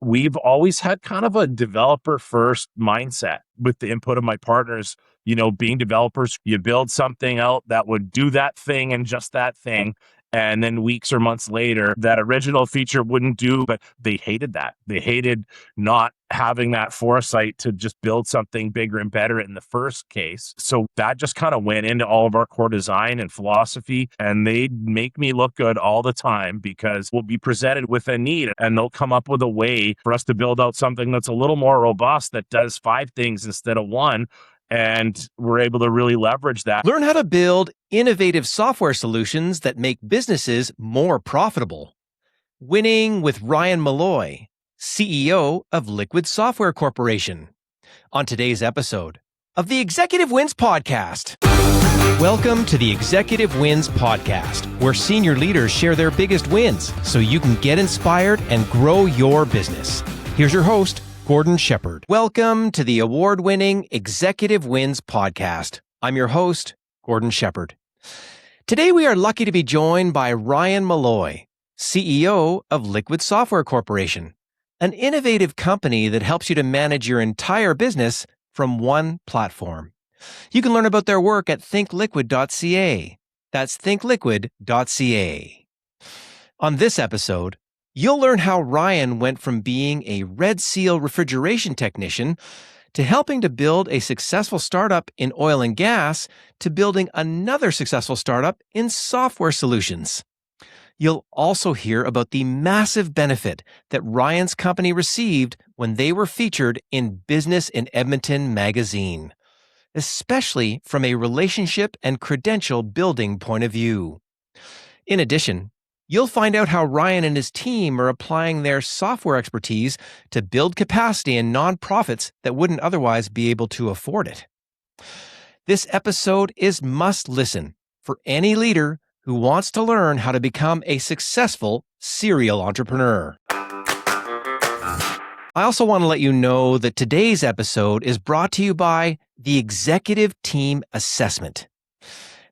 we've always had kind of a developer first mindset with the input of my partners. Being developers, you build something out that would do that thing and just that thing. And then weeks or months later, that original feature wouldn't do, but they hated that. They hated not having that foresight to just build something bigger and better in the first case. So that just kind of went into all of our core design and philosophy, and they make me look good all the time because we'll be presented with a need and they'll come up with a way for us to build out something that's a little more robust that does 5 things instead of 1. And we're able to really leverage that. Learn how to build innovative software solutions that make businesses more profitable. Winning with Ryan Malloy, CEO of Liquid Software Corporation. On today's episode of the Executive Wins Podcast. Welcome to the Executive Wins Podcast, where senior leaders share their biggest wins so you can get inspired and grow your business. Here's your host, Gordon Shepherd. Welcome to the award-winning Executive Wins Podcast. I'm your host, Gordon Shepherd. Today we are lucky to be joined by Ryan Malloy, CEO of Liquid Software Corporation, an innovative company that helps you to manage your entire business from one platform. You can learn about their work at thinkliquid.ca. That's thinkliquid.ca. On this episode, you'll learn how Ryan went from being a Red Seal refrigeration technician to helping to build a successful startup in oil and gas to building another successful startup in software solutions. You'll also hear about the massive benefit that Ryan's company received when they were featured in Business in Edmonton magazine, especially from a relationship and credential building point of view. In addition, you'll find out how Ryan and his team are applying their software expertise to build capacity in nonprofits that wouldn't otherwise be able to afford it. This episode is must listen for any leader who wants to learn how to become a successful serial entrepreneur. I also want to let you know that today's episode is brought to you by the Executive Team Assessment.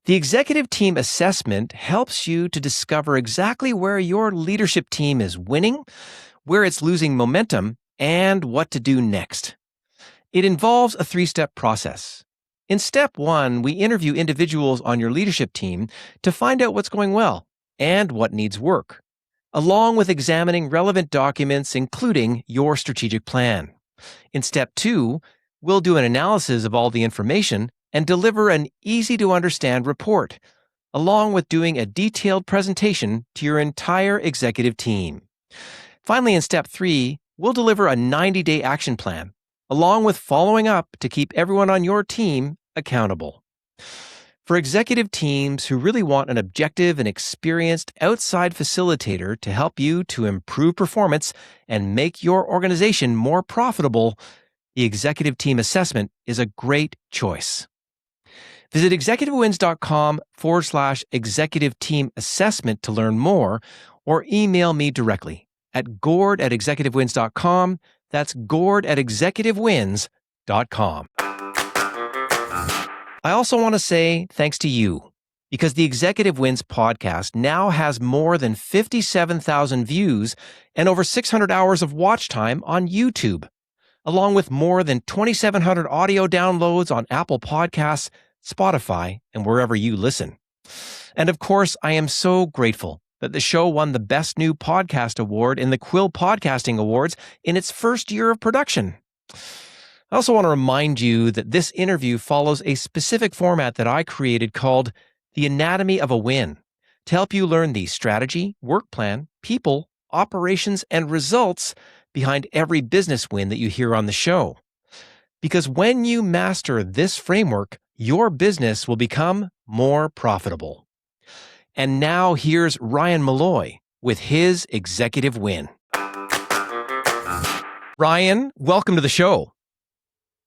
The Executive Team Assessment helps you to discover exactly where your leadership team is winning, where it's losing momentum, and what to do next. It involves a 3-step process. In step 1, we interview individuals on your leadership team to find out what's going well and what needs work, along with examining relevant documents, including your strategic plan. In step 2, we'll do an analysis of all the information and deliver an easy-to-understand report, along with doing a detailed presentation to your entire executive team. Finally, in step 3, we'll deliver a 90-day action plan, along with following up to keep everyone on your team accountable. For executive teams who really want an objective and experienced outside facilitator to help you to improve performance and make your organization more profitable, the Executive Team Assessment is a great choice. Visit executivewins.com/executive team assessment to learn more, or email me directly at gord@executivewins.com. That's gord@executivewins.com. I also want to say thanks to you, because the Executive Wins podcast now has more than 57,000 views and over 600 hours of watch time on YouTube, along with more than 2,700 audio downloads on Apple Podcasts, Spotify, and wherever you listen. And of course, I am so grateful that the show won the Best New Podcast Award in the Quill Podcasting Awards in its first year of production. I also want to remind you that this interview follows a specific format that I created called The Anatomy of a Win, to help you learn the strategy, work plan, people, operations, and results behind every business win that you hear on the show. Because when you master this framework, your business will become more profitable. And now here's Ryan Malloy with his executive win. Ryan, welcome to the show.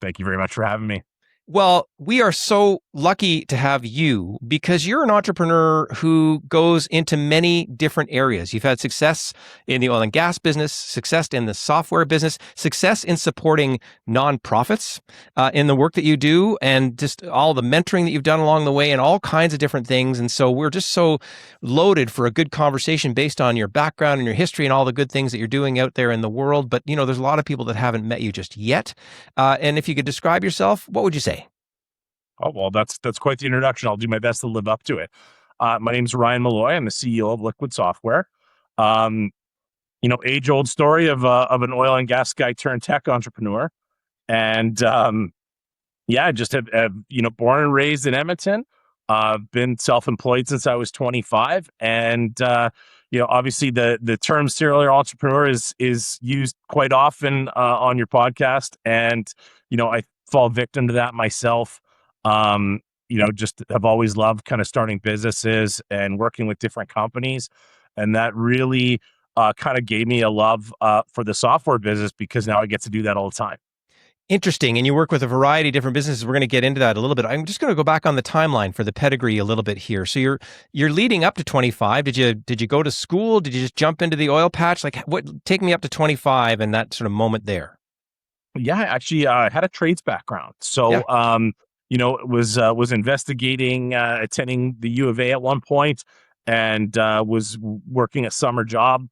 Thank you very much for having me. Well, we are so lucky to have you because you're an entrepreneur who goes into many different areas. You've had success in the oil and gas business, success in the software business, success in supporting nonprofits in the work that you do, and just all the mentoring that you've done along the way and all kinds of different things. And so we're just so loaded for a good conversation based on your background and your history and all the good things that you're doing out there in the world. But, there's a lot of people that haven't met you just yet. And if you could describe yourself, what would you say? Oh, well, that's quite the introduction. I'll do my best to live up to it. My name's Ryan Malloy. I'm the CEO of Liquid Software. Um, age old story of an oil and gas guy turned tech entrepreneur, and yeah, I just have born and raised in Edmonton. Been self-employed since I was 25, and obviously the term serial entrepreneur is used quite often on your podcast, and I fall victim to that myself. Just have always loved kind of starting businesses and working with different companies, and that really kind of gave me a love for the software business because now I get to do that all the time. Interesting. And you work with a variety of different businesses. We're going to get into that a little bit. I'm just going to go back on the timeline for the pedigree a little bit here. So you're leading up to 25. Did you go to school? Did you just jump into the oil patch? Like what take me up to 25 and that sort of moment there? Yeah, actually, I had a trades background, Yeah. so was investigating attending the U of A at one point, and was working a summer job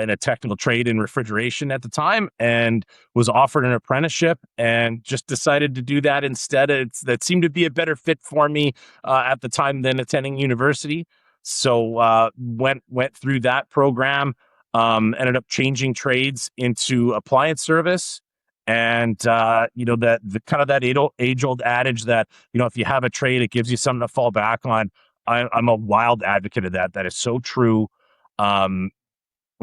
in a technical trade in refrigeration at the time, and was offered an apprenticeship, and just decided to do that instead. That seemed to be a better fit for me at the time than attending university. So went through that program. Ended up changing trades into appliance service, and that the kind of that age old adage that if you have a trade, it gives you something to fall back on. I'm a wild advocate of that. That is so true. Um,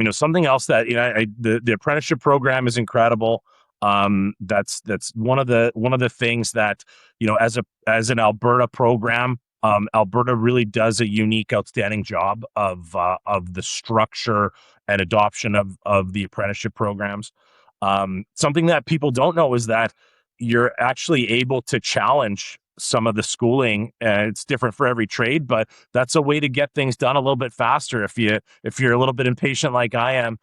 something else that the apprenticeship program is incredible. That's one of the things that as an Alberta program, Alberta really does a unique, outstanding job of the structure and adoption of the apprenticeship programs. Something that people don't know is that you're actually able to challenge some of the schooling. It's different for every trade, but that's a way to get things done a little bit faster. If you're a little bit impatient like I am,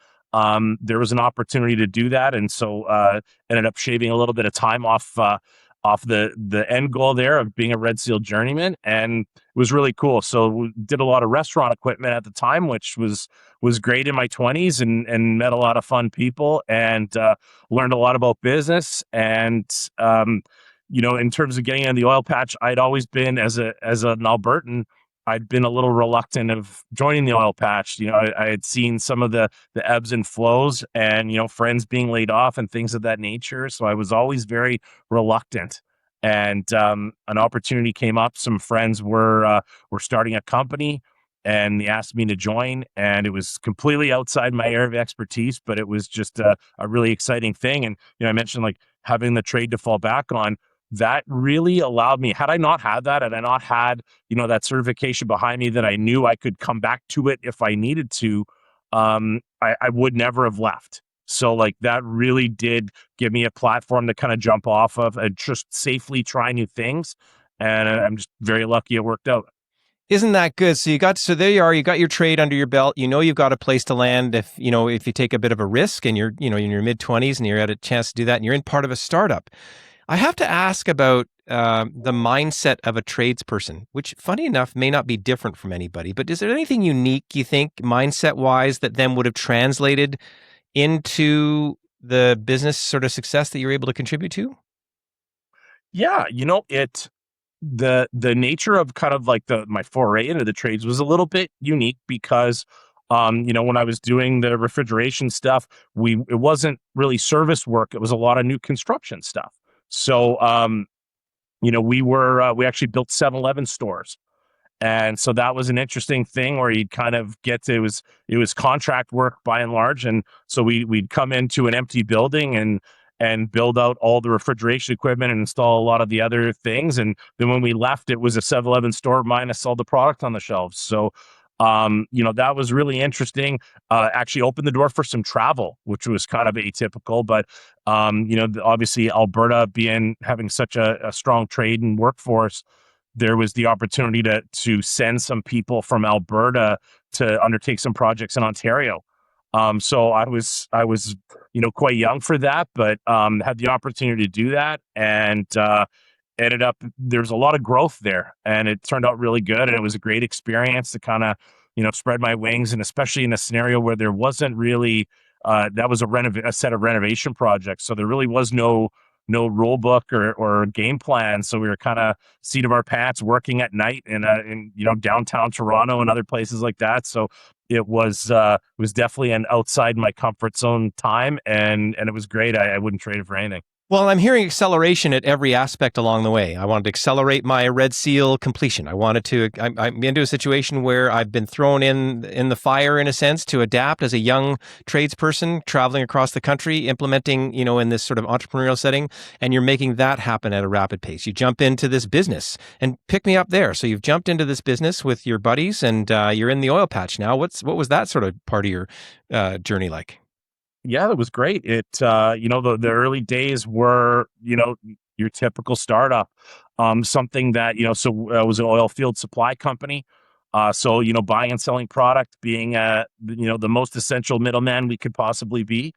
there was an opportunity to do that, and so ended up shaving a little bit of time off the end goal there of being a Red Seal journeyman, and it was really cool. So we did a lot of restaurant equipment at the time, which was great in my 20s, and met a lot of fun people, and learned a lot about business. And in terms of getting in the oil patch, I'd always been as an Albertan, I'd been a little reluctant of joining the oil patch. I had seen some of the ebbs and flows, and friends being laid off and things of that nature. So I was always very reluctant. And an opportunity came up. Some friends were starting a company, and they asked me to join. And it was completely outside my area of expertise, but it was just a really exciting thing. And I mentioned like having the trade to fall back on. That really allowed me. Had I not had that, had I not had that certification behind me that I knew I could come back to it if I needed to, I would never have left. So like that really did give me a platform to kind of jump off of and just safely try new things. And I'm just very lucky it worked out. Isn't that good? So there you are, you got your trade under your belt. You've got a place to land if you take a bit of a risk and you're, in your mid 20s and you're at a chance to do that and you're in part of a startup. I have to ask about the mindset of a tradesperson, which, funny enough, may not be different from anybody. But is there anything unique, you think, mindset-wise, that then would have translated into the business sort of success that you're able to contribute to? Yeah, the nature of kind of like my foray into the trades was a little bit unique because when I was doing the refrigeration stuff, it wasn't really service work, it was a lot of new construction stuff. So we actually built 7-Eleven stores. And so that was an interesting thing where you'd kind of it was contract work by and large. And so we'd come into an empty building and build out all the refrigeration equipment and install a lot of the other things. And then when we left, it was a 7-Eleven store minus all the product on the shelves. So That was really interesting. Actually opened the door for some travel, which was kind of atypical, but obviously Alberta having such a strong trade and workforce, there was the opportunity to send some people from Alberta to undertake some projects in Ontario. So I was quite young for that, but had the opportunity to do that, and ended up there's a lot of growth there, and it turned out really good, and it was a great experience to kind of spread my wings, and especially in a scenario where there wasn't really that was a set of renovation projects, so there really was no rule book or game plan. So we were kind of seat of our pants working at night in downtown Toronto and other places like that. So it was definitely an outside my comfort zone time, and it was great. I wouldn't trade it for anything. Well, I'm hearing acceleration at every aspect along the way. I wanted to accelerate my Red Seal completion. I'm into a situation where I've been thrown in the fire, in a sense, to adapt as a young tradesperson traveling across the country, implementing, in this sort of entrepreneurial setting, and you're making that happen at a rapid pace. You jump into this business and pick me up there. So you've jumped into this business with your buddies, and you're in the oil patch now. What was that sort of part of your journey like? Yeah, that was great. The early days were, your typical startup. Something that, it was an oil field supply company. So, buying and selling product, being, the most essential middleman we could possibly be,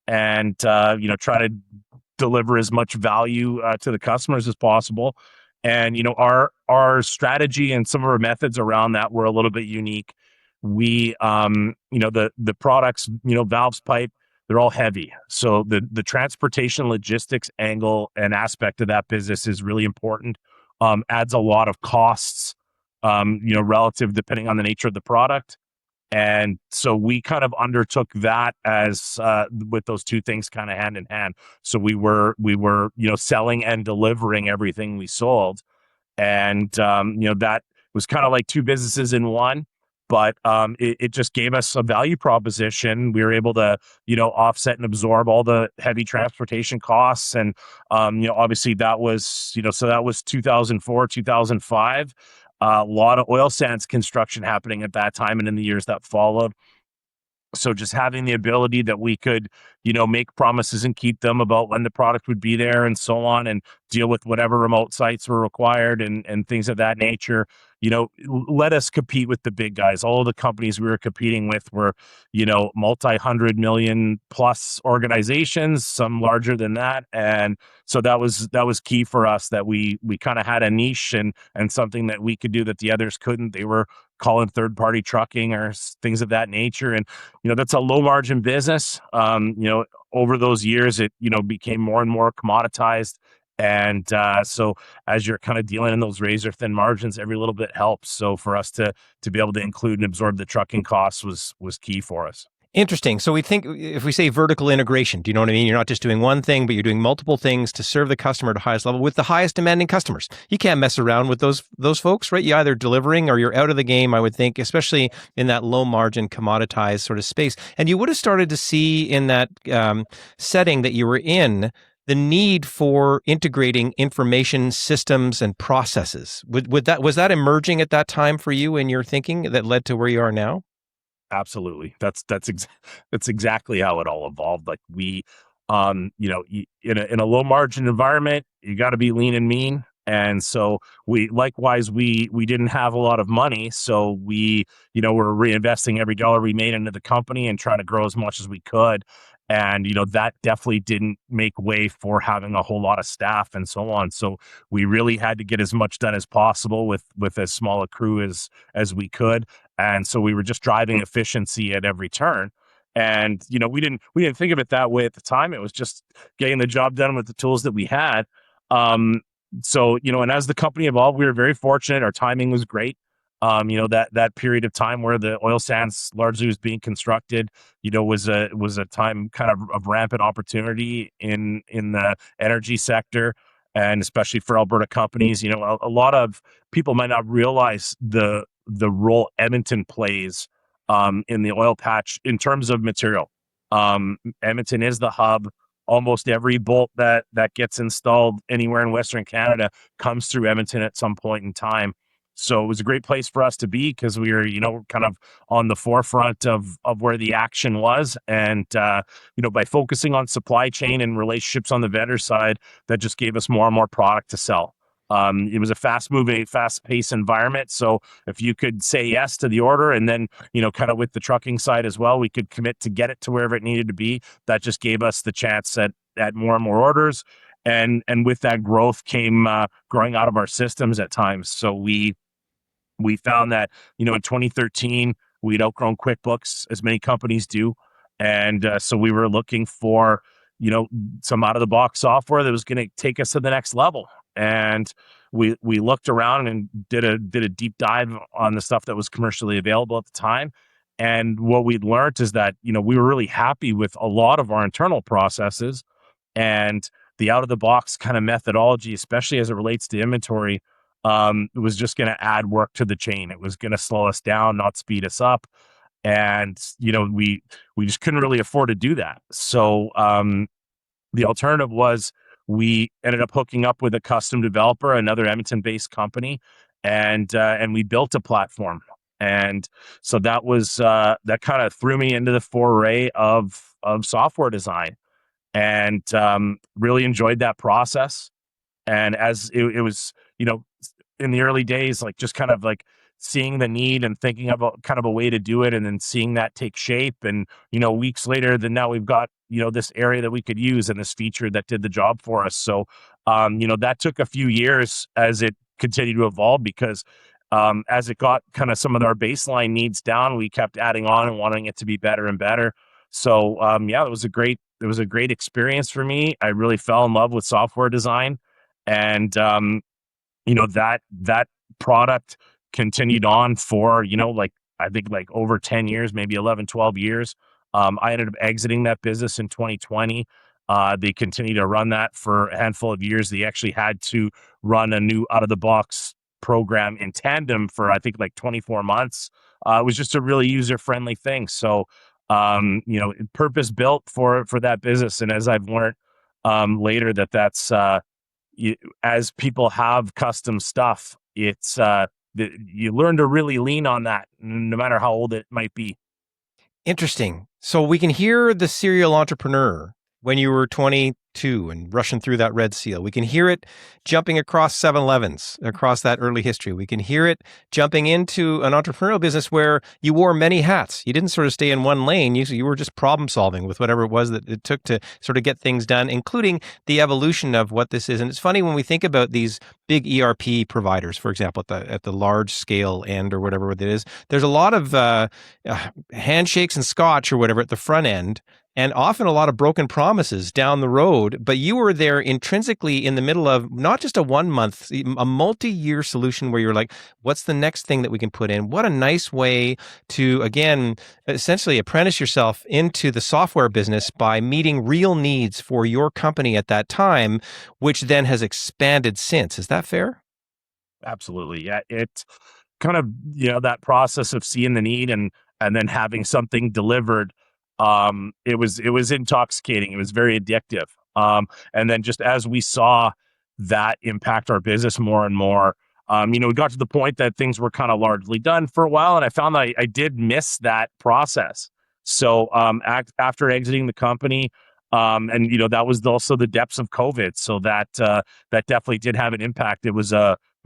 and, try to deliver as much value to the customers as possible. And, our strategy and some of our methods around that were a little bit unique. We, the products, valves, pipe, they're all heavy. So the transportation logistics angle and aspect of that business is really important. Adds a lot of costs, relative depending on the nature of the product. And so we kind of undertook that as with those two things kind of hand in hand. So we were selling and delivering everything we sold, and that was kind of like two businesses in one. But it just gave us a value proposition. We were able to offset and absorb all the heavy transportation costs, and obviously that was so that was 2004, 2005. A lot of oil sands construction happening at that time and in the years that followed. So just having the ability that we could, make promises and keep them about when the product would be there and so on, and deal with whatever remote sites were required and things of that nature, let us compete with the big guys. All of the companies we were competing with were, multi-hundred million plus organizations, some larger than that. And so that was key for us, that we kind of had a niche and something that we could do that the others couldn't. They were calling third party trucking or things of that nature. And that's a low margin business. Over those years, it became more and more commoditized, and so as you're kind of dealing in those razor thin margins, every little bit helps. So for us to be able to include and absorb the trucking costs was key for us. Interesting. So we think, if we say vertical integration, do you know what I mean? You're not just doing one thing, but you're doing multiple things to serve the customer at the highest level with the highest demanding customers. You can't mess around with those folks, right? You're either delivering or you're out of the game, I would think, especially in that low margin commoditized sort of space. And you would have started to see in that setting that you were in the need for integrating information systems and processes. Was that emerging at that time for you in your thinking that led to where you are now? Absolutely. That's exactly how it all evolved. Like we, in a low margin environment, you got to be lean and mean. And so we didn't have a lot of money. So we, were reinvesting every dollar we made into the company and trying to grow as much as we could. And, that definitely didn't make way for having a whole lot of staff and so on. So we really had to get as much done as possible with as small a crew as we could. And so we were just driving efficiency at every turn. And, we didn't think of it that way at the time. It was just getting the job done with the tools that we had. And as the company evolved, we were very fortunate. Our timing was great. That period of time where the oil sands largely was being constructed, was a time kind of rampant opportunity in the energy sector, and especially for Alberta companies. A lot of people might not realize the role Edmonton plays in the oil patch in terms of material. Edmonton is the hub. Almost every bolt that gets installed anywhere in Western Canada comes through Edmonton at some point in time. So it was a great place for us to be because we were, kind of on the forefront of where the action was. And, by focusing on supply chain and relationships on the vendor side, that just gave us more and more product to sell. It was a fast moving, fast paced environment. So if you could say yes to the order and then, kind of with the trucking side as well, we could commit to get it to wherever it needed to be. That just gave us the chance at more and more orders. And with that growth came growing out of our systems at times. So we found that, in 2013, we'd outgrown QuickBooks, as many companies do. And so we were looking for, some out of the box software that was going to take us to the next level. And we looked around and did a deep dive on the stuff that was commercially available at the time. And what we'd learned is that, we were really happy with a lot of our internal processes, and the out of the box kind of methodology, especially as it relates to inventory, it was just going to add work to the chain. It was going to slow us down, not speed us up. And, we just couldn't really afford to do that. So, the alternative was we ended up hooking up with a custom developer, another Edmonton-based company, and we built a platform. And so that was, that kind of threw me into the foray of software design, and, really enjoyed that process. And as it was, in the early days, like just kind of like seeing the need and thinking about kind of a way to do it, and then seeing that take shape. And, weeks later, then now we've got, this area that we could use and this feature that did the job for us. So, that took a few years as it continued to evolve, because as it got kind of some of our baseline needs down, we kept adding on and wanting it to be better and better. So, yeah, it was a great experience for me. I really fell in love with software design. And, that product continued on for, like, I think like over 10 years, maybe 11, 12 years. I ended up exiting that business in 2020. They continued to run that for a handful of years. They actually had to run a new out of the box program in tandem for, I think, like 24 months. It was just a really user friendly thing. So, purpose built for that business. And as I've learned, later, that's, as people have custom stuff, it's, you learn to really lean on that, no matter how old it might be. Interesting. So we can hear the serial entrepreneur when you were 22 and rushing through that red seal. We can hear it jumping across 7-Elevens, across that early history. We can hear it jumping into an entrepreneurial business where you wore many hats. You didn't sort of stay in one lane. You were just problem solving with whatever it was that it took to sort of get things done, including the evolution of what this is. And it's funny when we think about these big ERP providers, for example, at the large scale end or whatever it is, there's a lot of handshakes and scotch or whatever at the front end, and often a lot of broken promises down the road. But you were there intrinsically in the middle of not just a 1 month, a multi-year solution where you're like, what's the next thing that we can put in? What a nice way to, again, essentially apprentice yourself into the software business by meeting real needs for your company at that time, which then has expanded since. Is that fair? Absolutely. Yeah. It kind of, that process of seeing the need and then having something delivered. It was intoxicating. It was very addictive. And then just as we saw that impact our business more and more, we got to the point that things were kind of largely done for a while. And I found that I did miss that process. So, after exiting the company, and, that was also the depths of COVID. So that definitely did have an impact. It was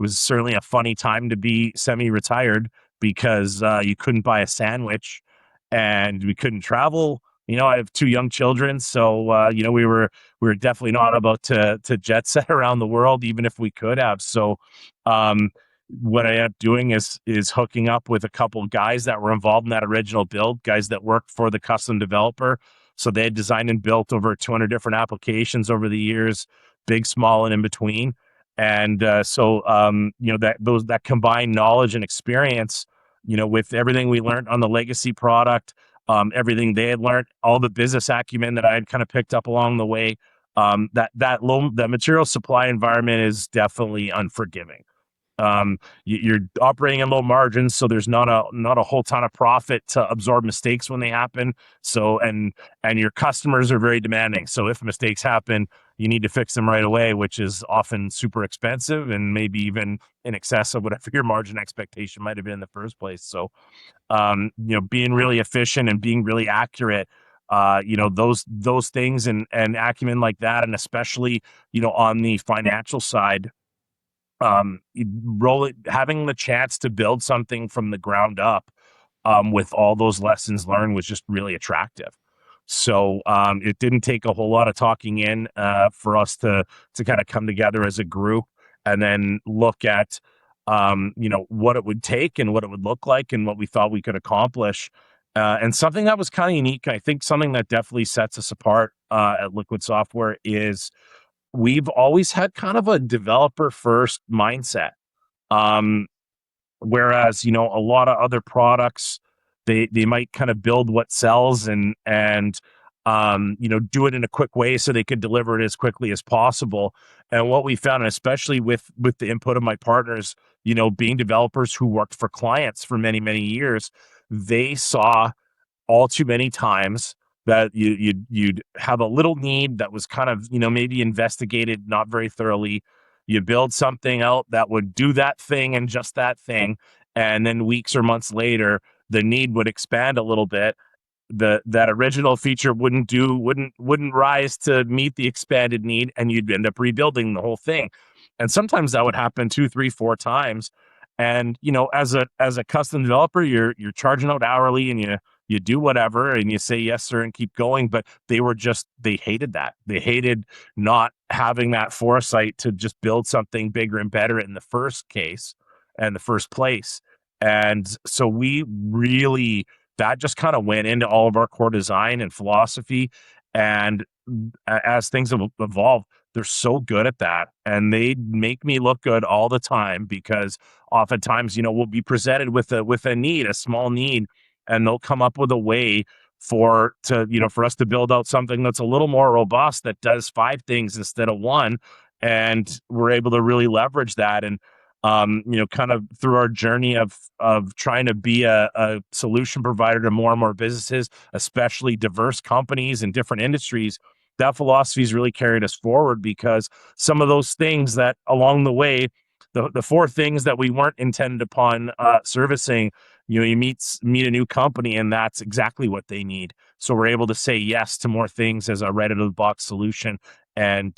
certainly a funny time to be semi-retired, because you couldn't buy a sandwich and we couldn't travel. I have two young children, so, we were definitely not about to jet set around the world, even if we could have. So, what I ended up doing is hooking up with a couple of guys that were involved in that original build, guys that worked for the custom developer. So they had designed and built over 200 different applications over the years, big, small, and in between. And so, that combined knowledge and experience, with everything we learned on the legacy product, everything they had learned, all the business acumen that I had kind of picked up along the way, that material supply environment is definitely unforgiving. You're operating in low margins, so there's not a whole ton of profit to absorb mistakes when they happen. So and your customers are very demanding. So if mistakes happen, you need to fix them right away, which is often super expensive and maybe even in excess of whatever your margin expectation might have been in the first place. So being really efficient and being really accurate, those things and acumen like that, and especially on the financial side, having the chance to build something from the ground up, with all those lessons learned was just really attractive. So it didn't take a whole lot of talking in for us to kind of come together as a group and then look at what it would take and what it would look like and what we thought we could accomplish. And something that was kind of unique, I think something that definitely sets us apart at Liquid Software is we've always had kind of a developer first mindset. Um, Whereas, a lot of other products, they might kind of build what sells and do it in a quick way so they could deliver it as quickly as possible. And what we found, and especially with the input of my partners, being developers who worked for clients for many, many years, they saw all too many times that you'd have a little need that was kind of maybe investigated not very thoroughly. You build something out that would do that thing and just that thing, and then weeks or months later the need would expand a little bit. That original feature wouldn't rise to meet the expanded need, and you'd end up rebuilding the whole thing. And sometimes that would happen 2, 3, 4 times. And as a custom developer, you're charging out hourly, and you do whatever and you say yes sir and keep going. But they hated that. They hated not having that foresight to just build something bigger and better in the first case and the first place. And so we really, that just kind of went into all of our core design and philosophy. And as things have evolved, they're so good at that, and they make me look good all the time, because oftentimes we'll be presented with a small need, and they'll come up with a way for us to build out something that's a little more robust, that does 5 things instead of one. And we're able to really leverage that. And kind of through our journey of trying to be a solution provider to more and more businesses, especially diverse companies in different industries, that philosophy has really carried us forward, because some of those things that along the way, the 4 things that we weren't intended upon servicing, you meet a new company and that's exactly what they need. So we're able to say yes to more things as a right out of the box solution. And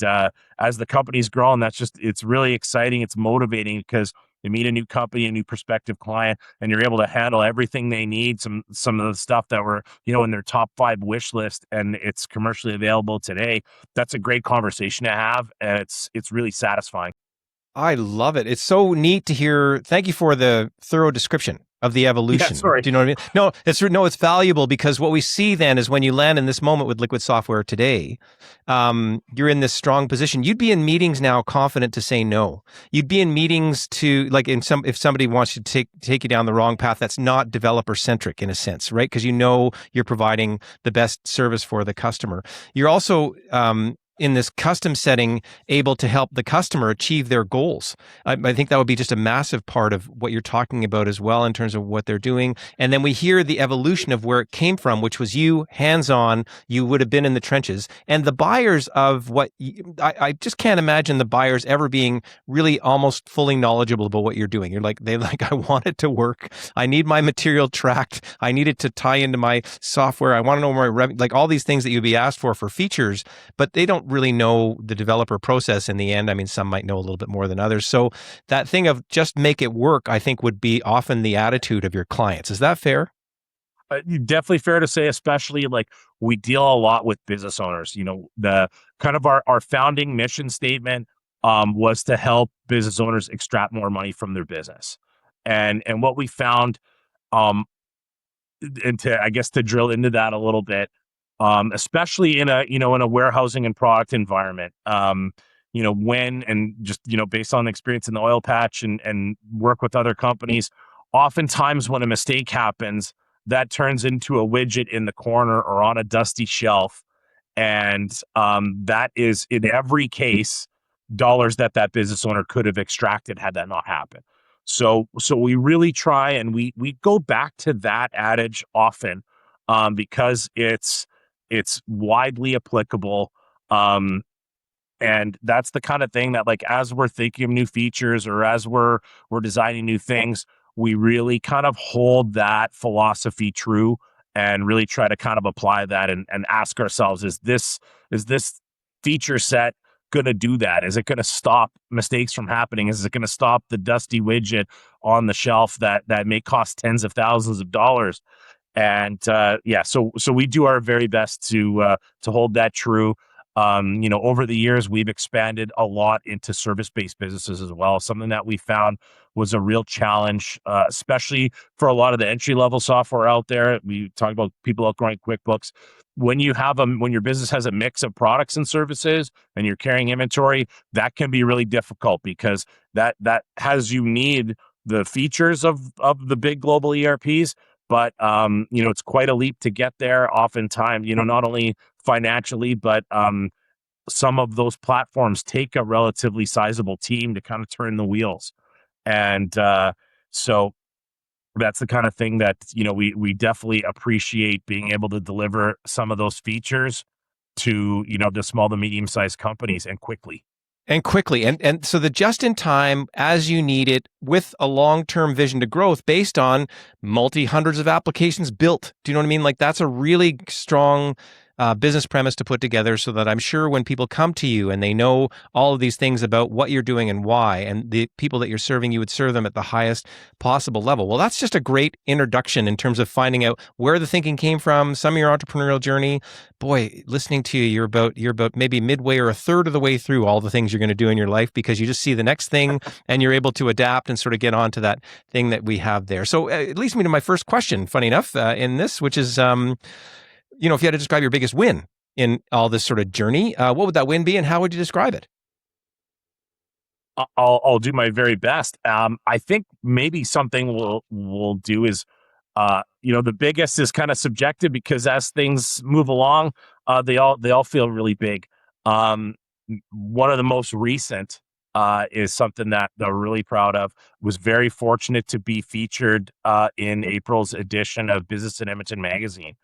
as the company's grown, it's really exciting. It's motivating, because you meet a new company, a new prospective client, and you're able to handle everything they need. Some of the stuff that were, in their top 5 wish list, and it's commercially available today. That's a great conversation to have, and it's really satisfying. I love it. It's so neat to hear. Thank you for the thorough description of the Yeah, evolution. sorry. Do you know what I mean? No, it's valuable, because what we see then is when you land in this moment with Liquid Software today, you're in this strong position. You'd be in meetings now confident to say no. You'd be in meetings if somebody wants to take you down the wrong path, that's not developer centric in a sense, right? Because you're providing the best service for the customer. You're also in this custom setting, able to help the customer achieve their goals. I think that would be just a massive part of what you're talking about as well, in terms of what they're doing. And then we hear the evolution of where it came from, which was you, hands-on, you would have been in the trenches. And the buyers of I just can't imagine the buyers ever being really almost fully knowledgeable about what you're doing. I want it to work. I need my material tracked. I need it to tie into my software. I want to know my all these things that you'd be asked for features, but they don't really know the developer process in the end. I mean, some might know a little bit more than others. So that thing of just make it work, I think, would be often the attitude of your clients. Is that fair? Definitely fair to say, especially like we deal a lot with business owners. The kind of our founding mission statement was to help business owners extract more money from their business. And what we found, um, and to drill into that a little bit, especially in a warehousing and product environment, when and just based on experience in the oil patch and work with other companies, oftentimes when a mistake happens, that turns into a widget in the corner or on a dusty shelf, and that is in every case dollars that that business owner could have extracted had that not happened. So we really try, and we go back to that adage often, because it's widely applicable. Um, and that's the kind of thing that, like, as we're thinking of new features or as we're designing new things, we really kind of hold that philosophy true and really try to kind of apply that, and ask ourselves, is this feature set going to do that? Is it going to stop mistakes from happening? Is it going to stop the dusty widget on the shelf that may cost tens of thousands of dollars? And yeah, so we do our very best to hold that true. Over the years, we've expanded a lot into service-based businesses as well. Something that we found was a real challenge, especially for a lot of the entry-level software out there. We talk about people outgrowing QuickBooks. When your business has a mix of products and services, and you're carrying inventory, that can be really difficult, because that has you need the features of the big global ERPs, but it's quite a leap to get there. Oftentimes, not only financially, but some of those platforms take a relatively sizable team to kind of turn the wheels. And so that's the kind of thing that, we definitely appreciate being able to deliver some of those features to, the small to medium sized companies, and quickly. And quickly. And so the just in time, as you need it, with a long-term vision to growth based on multi-hundreds of applications built. Do you know what I mean? Like, that's a really strong business premise to put together, so that I'm sure when people come to you and they know all of these things about what you're doing and why, and the people that you're serving, you would serve them at the highest possible level. Well, that's just a great introduction in terms of finding out where the thinking came from, some of your entrepreneurial journey. Boy, listening to you, you're about maybe midway or a third of the way through all the things you're going to do in your life, because you just see the next thing and you're able to adapt and sort of get on to that thing that we have there. So it leads me to my first question, funny enough, in this, which is, if you had to describe your biggest win in all this sort of journey, what would that win be, and how would you describe it? I'll do my very best. I think maybe something we'll do is, the biggest is kind of subjective, because as things move along, they all feel really big. One of the most recent is something that we're really proud of. Was very fortunate to be featured in April's edition of Business in Edmonton magazine.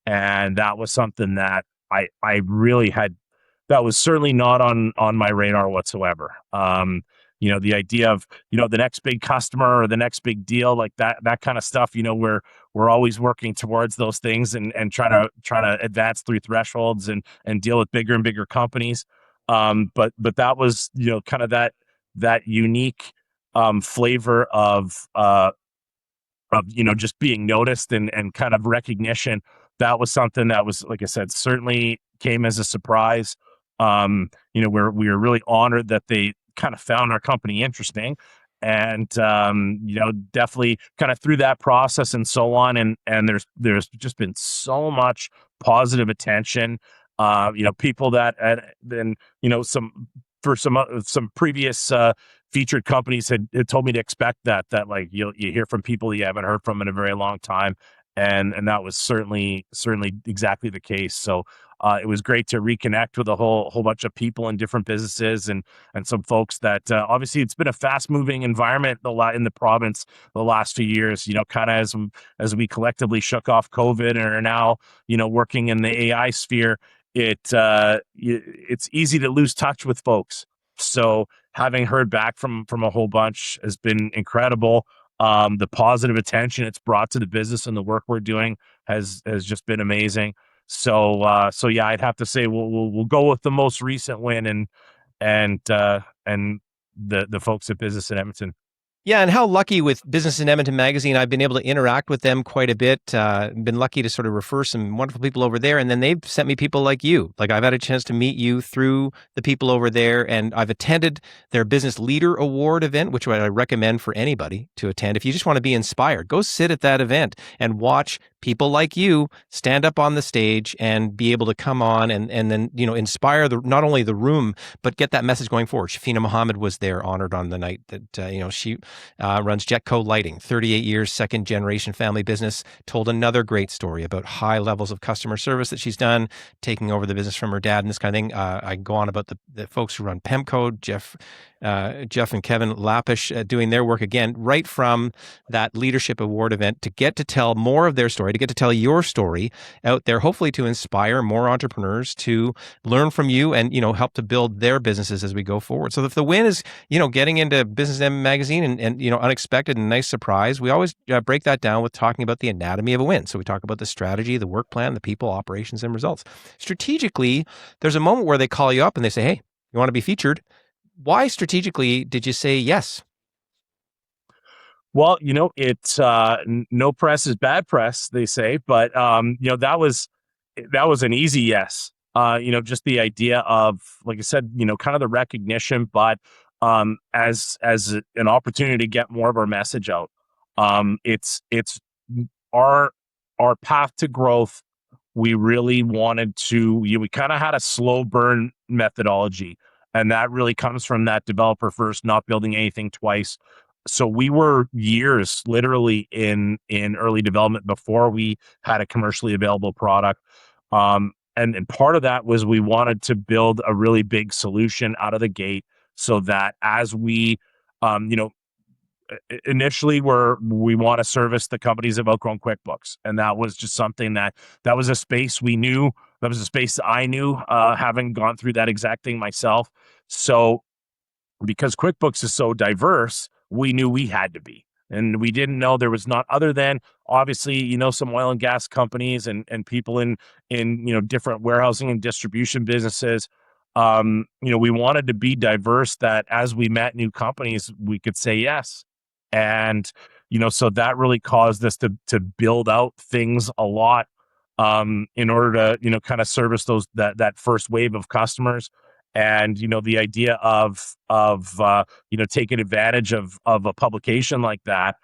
And that was something that I really had, that was certainly not on my radar whatsoever. The idea of, the next big customer or the next big deal, like that kind of stuff, we're always working towards those things, and trying to advance through thresholds, and deal with bigger and bigger companies. But that was, kind of that unique flavor of just being noticed, and kind of recognition. That was something that was, like I said, certainly came as a surprise. We were really honored that they kind of found our company interesting, and definitely kind of through that process and so on, and there's just been so much positive attention. People that then, some previous featured companies had told me to expect that like you hear from people you haven't heard from in a very long time, and that was certainly exactly the case. So it was great to reconnect with a whole bunch of people in different businesses, and some folks that obviously it's been a fast moving environment in the province the last few years. Kind of as we collectively shook off COVID and are now working in the AI sphere. It's easy to lose touch with folks. So having heard back from a whole bunch has been incredible. The positive attention it's brought to the business and the work we're doing has just been amazing. So yeah, I'd have to say we'll go with the most recent win, and the folks at Business in Edmonton. Yeah, and how lucky with Business in Edmonton magazine, I've been able to interact with them quite a bit. Been lucky to sort of refer some wonderful people over there, and then they've sent me people like you. Like, I've had a chance to meet you through the people over there, and I've attended their Business Leader Award event, which I recommend for anybody to attend. If you just want to be inspired, go sit at that event and watch people like you stand up on the stage and be able to come on and then, inspire not only the room, but get that message going forward. Shafina Muhammad was there, honored on the night that, she runs Jetco Lighting, 38 years, second generation family business, told another great story about high levels of customer service that she's done, taking over the business from her dad and this kind of thing. I go on about the folks who run Pemco, Jeff and Kevin Lappish doing their work again, right from that leadership award event, to get to tell more of their story, to get to tell your story out there, hopefully to inspire more entrepreneurs to learn from you and, help to build their businesses as we go forward. So if the win is, getting into Business Magazine and unexpected and nice surprise, we always break that down with talking about the anatomy of a win. So we talk about the strategy, the work plan, the people, operations, and results. Strategically, there's a moment where they call you up and they say, hey, you want to be featured? Why strategically did you say yes? Well, it's no press is bad press, they say, but that was an easy yes. Just the idea of, like I said, kind of the recognition, but as an opportunity to get more of our message out. It's our our path to growth. We really wanted to, we kind of had a slow burn methodology, and that really comes from that developer first, not building anything twice. So we were years literally in early development before we had a commercially available product. And part of that was we wanted to build a really big solution out of the gate, so that as we um, you know initially we want to service the companies that have outgrown QuickBooks, and that was just something that was a space we knew, that was a space I knew, having gone through that exact thing myself. So because QuickBooks is so diverse, we knew we had to be. And we didn't know there was not, other than obviously, some oil and gas companies and people in different warehousing and distribution businesses. We wanted to be diverse, that as we met new companies, we could say yes. And so that really caused us to build out things a lot, in order to kind of service that first wave of customers. And the idea of taking advantage of a publication like that,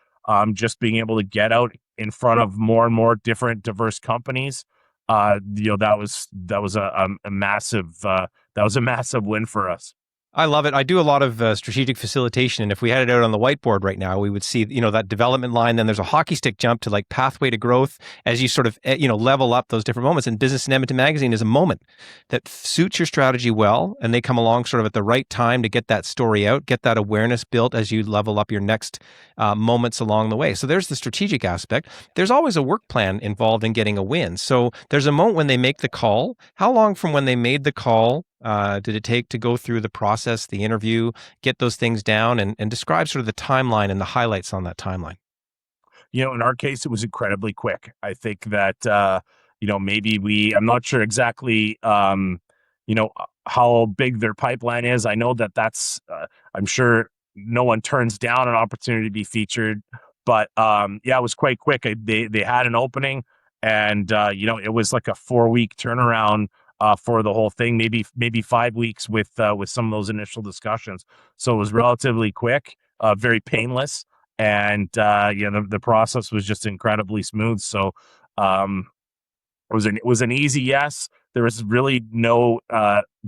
just being able to get out in front of more and more different diverse companies, that was a massive win for us. I love it. I do a lot of strategic facilitation. And if we had it out on the whiteboard right now, we would see, that development line. Then there's a hockey stick jump to like pathway to growth as you sort of, level up those different moments. And Business in Edmonton Magazine is a moment that suits your strategy well. And they come along sort of at the right time to get that story out, get that awareness built as you level up your next moments along the way. So there's the strategic aspect. There's always a work plan involved in getting a win. So there's a moment when they make the call. How long from when they made the call did it take to go through the process, the interview, get those things down, and describe sort of the timeline and the highlights on that timeline? In our case, it was incredibly quick. I think that, I'm not sure exactly, how big their pipeline is. I know I'm sure no one turns down an opportunity to be featured, but yeah, it was quite quick. They had an opening, and it was like a 4-week turnaround for the whole thing, maybe 5 weeks with some of those initial discussions. So it was relatively quick, very painless, and the process was just incredibly smooth. So it was an easy yes. There was really no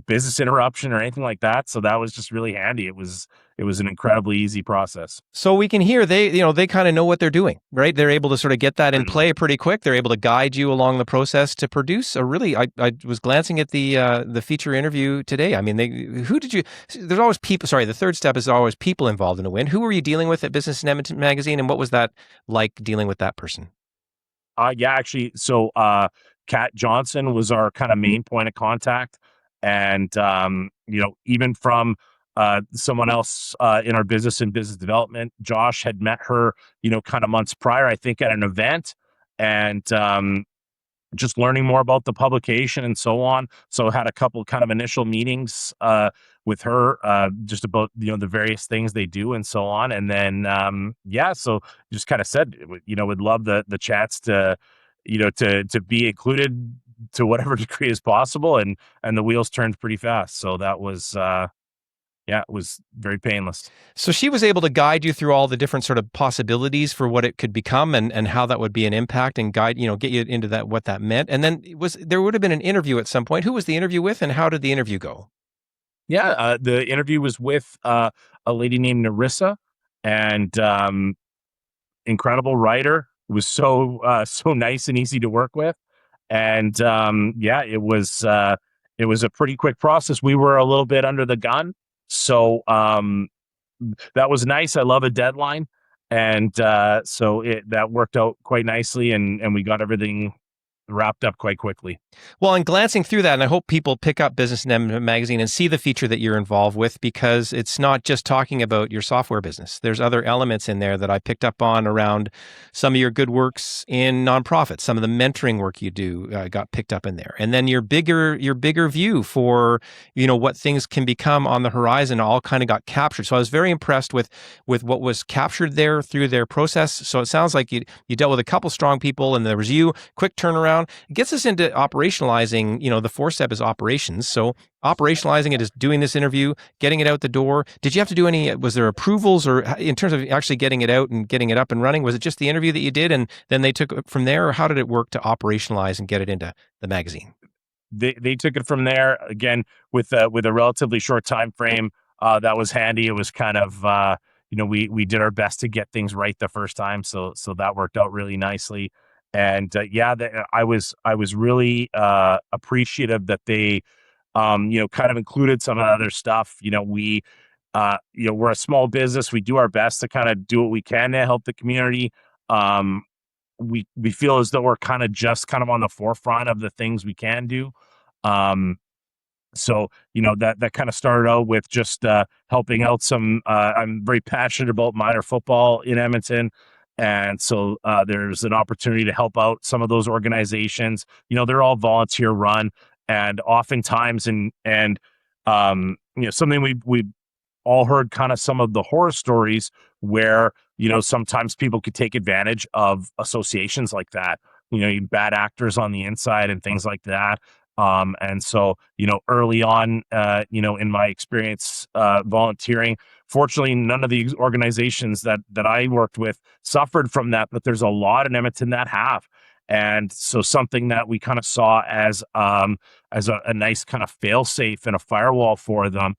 business interruption or anything like that, so that was just really handy. It was an incredibly easy process. So we can hear they kind of know what they're doing, right? They're able to sort of get that in play pretty quick. They're able to guide you along the process to produce a really. I was glancing at the feature interview today. I mean, who did you? There's always people. Sorry, the third step is always people involved in a win. Who were you dealing with at Business in Edmonton Magazine, and what was that like dealing with that person? Yeah, actually, so Kat Johnson was our kind of main point of contact, and even from someone else in our business and business development, Josh had met her, kind of months prior, I think, at an event, and just learning more about the publication and so on. So I had a couple kind of initial meetings with her, just about the various things they do and so on. And then so just kind of said, would love the chats to to be included to whatever degree is possible, and the wheels turned pretty fast. So that was Yeah, it was very painless. So she was able to guide you through all the different sort of possibilities for what it could become and how that would be an impact and guide, get you into that, what that meant. And then there would have been an interview at some point. Who was the interview with and how did the interview go? Yeah, the interview was with a lady named Narissa, and incredible writer. It was so so nice and easy to work with, and yeah, it was a pretty quick process. We were a little bit under the gun, so that was nice. I love a deadline, and so it that worked out quite nicely, and we got everything wrapped up quite quickly. Well, in glancing through that, and I hope people pick up Business and Magazine and see the feature that you're involved with, because it's not just talking about your software business. There's other elements in there that I picked up on around some of your good works in nonprofits. Some of the mentoring work you do got picked up in there, and then your bigger view for what things can become on the horizon all kind of got captured. So I was very impressed with what was captured there through their process. So it sounds like you dealt with a couple strong people, and there was you, quick turnaround. It gets us into operationalizing, the fourth step is operations. So operationalizing it is doing this interview, getting it out the door. Did you have to do was there approvals or in terms of actually getting it out and getting it up and running? Was it just the interview that you did and then they took it from there? Or how did it work to operationalize and get it into the magazine? They took it from there again with a relatively short time frame. That was handy. It was kind of we did our best to get things right the first time, so that worked out really nicely. And I was really appreciative that they kind of included some of the other stuff. We're a small business. We do our best to kind of do what we can to help the community. Um, we feel as though we're kind of on the forefront of the things we can do. Um, so that kind of started out with just helping out some. I'm very passionate about minor football in Edmonton, and so there's an opportunity to help out some of those organizations. They're all volunteer run, and oftentimes something we all heard kind of some of the horror stories where sometimes people could take advantage of associations like that, bad actors on the inside and things like that. And so early on in my experience volunteering, fortunately none of the organizations that I worked with suffered from that, but there's a lot in Edmonton that have. And so something that we kind of saw as a nice kind of fail safe and a firewall for them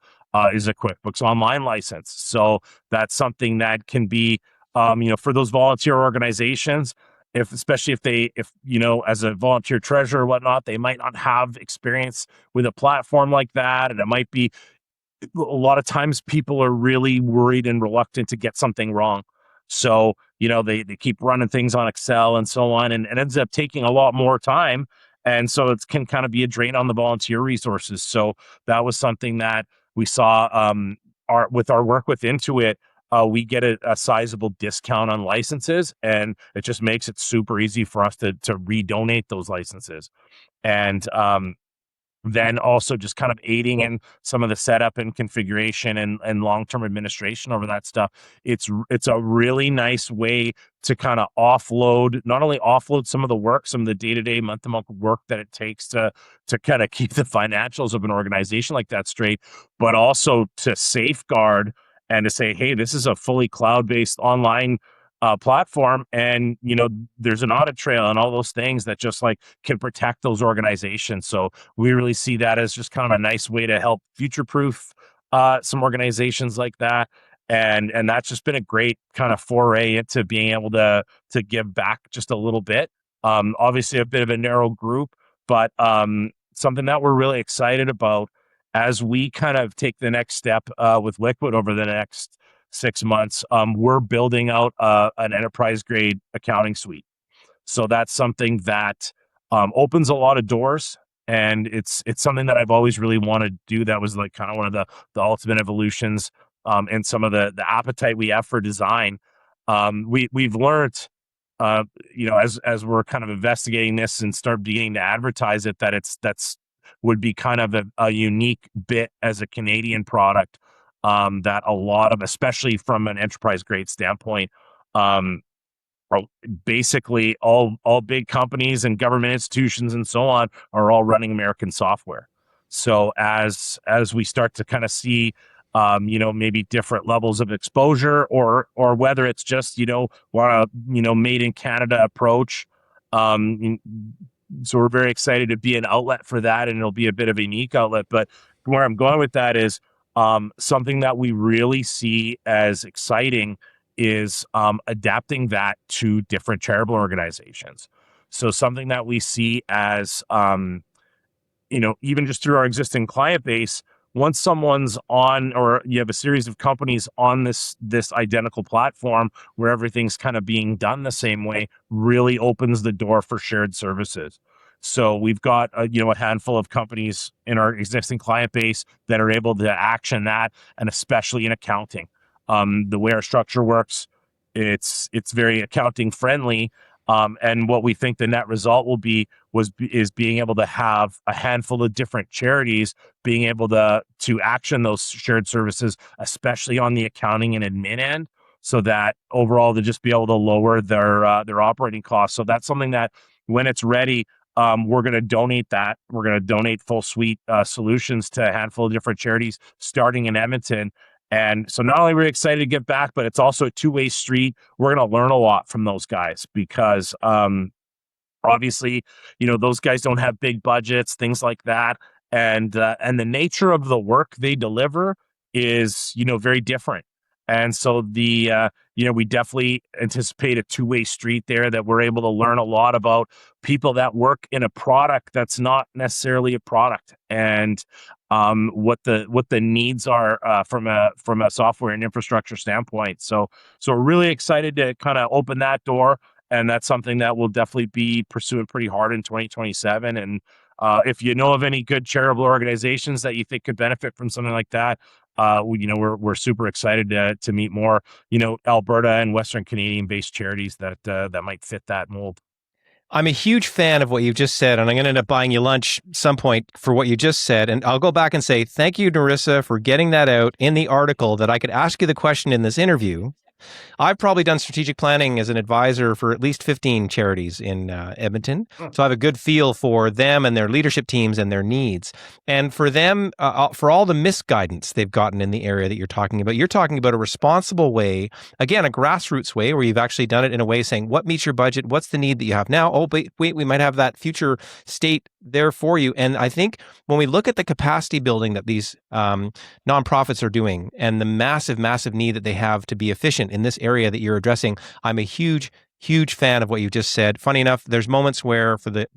is a QuickBooks Online license. So that's something that can be, for those volunteer organizations, especially if as a volunteer treasurer or whatnot, they might not have experience with a platform like that, and it might be a lot of times people are really worried and reluctant to get something wrong. So, they keep running things on Excel and so on, and it ends up taking a lot more time. And so it can kind of be a drain on the volunteer resources. So that was something that we saw with our work with Intuit. We get a sizable discount on licenses, and it just makes it super easy for us to redonate those licenses. And then also just kind of aiding in some of the setup and configuration and long-term administration over that stuff. It's a really nice way to kind of not only offload some of the work, some of the day-to-day, month-to-month work that it takes to kind of keep the financials of an organization like that straight, but also to safeguard and to say, hey, this is a fully cloud-based online platform, and there's an audit trail and all those things that just like can protect those organizations. So we really see that as just kind of a nice way to help future proof some organizations like that. And that's just been a great kind of foray into being able to give back just a little bit. Obviously a bit of a narrow group, but something that we're really excited about as we kind of take the next step with Liquid over the next 6 months. We're building out an enterprise grade accounting suite. So that's something that opens a lot of doors, and it's something that I've always really wanted to do. That was like kind of one of the ultimate evolutions and some of the appetite we have for design. We've learned, as we're kind of investigating this and start beginning to advertise it, that that's would be kind of a unique bit as a Canadian product that a lot of, especially from an enterprise grade standpoint, basically all big companies and government institutions and so on are all running American software. So as we start to kind of see maybe different levels of exposure, or whether it's just, want a, made in Canada approach. Um, so we're very excited to be an outlet for that, and it'll be a bit of a unique outlet. But where I'm going with that is something that we really see as exciting is adapting that to different charitable organizations. So something that we see as even just through our existing client base, once someone's on, or you have a series of companies on this identical platform where everything's kind of being done the same way, really opens the door for shared services. So we've got a handful of companies in our existing client base that are able to action that, and especially in accounting. The way our structure works, it's very accounting friendly. And what we think the net result will be is being able to have a handful of different charities being able to action those shared services, especially on the accounting and admin end, so that overall to just be able to lower their operating costs. So that's something that when it's ready, we're going to donate that. We're going to donate full suite solutions to a handful of different charities starting in Edmonton. And so not only are we excited to get back, but it's also a two-way street. We're going to learn a lot from those guys because obviously, those guys don't have big budgets, things like that, and the nature of the work they deliver is very different. And so we definitely anticipate a two-way street there, that we're able to learn a lot about people that work in a product that's not necessarily a product, and what the needs are from a software and infrastructure standpoint. So we're really excited to kind of open that door, and that's something that we'll definitely be pursuing pretty hard in 2027. And if you know of any good charitable organizations that you think could benefit from something like that, we're super excited to meet more, Alberta and Western Canadian based charities that might fit that mold. I'm a huge fan of what you've just said, and I'm going to end up buying you lunch some point for what you just said. And I'll go back and say thank you, Narissa, for getting that out in the article that I could ask you the question in this interview. I've probably done strategic planning as an advisor for at least 15 charities in Edmonton. So I have a good feel for them and their leadership teams and their needs. And for them, for all the misguidance they've gotten in the area that you're talking about a responsible way, again, a grassroots way where you've actually done it in a way saying, what meets your budget? What's the need that you have now? Oh, wait, we might have that future state there for you. And I think when we look at the capacity building that these nonprofits are doing and the massive, massive need that they have to be efficient in this area that you're addressing, I'm a huge fan of what you just said. Funny enough, there's moments where for the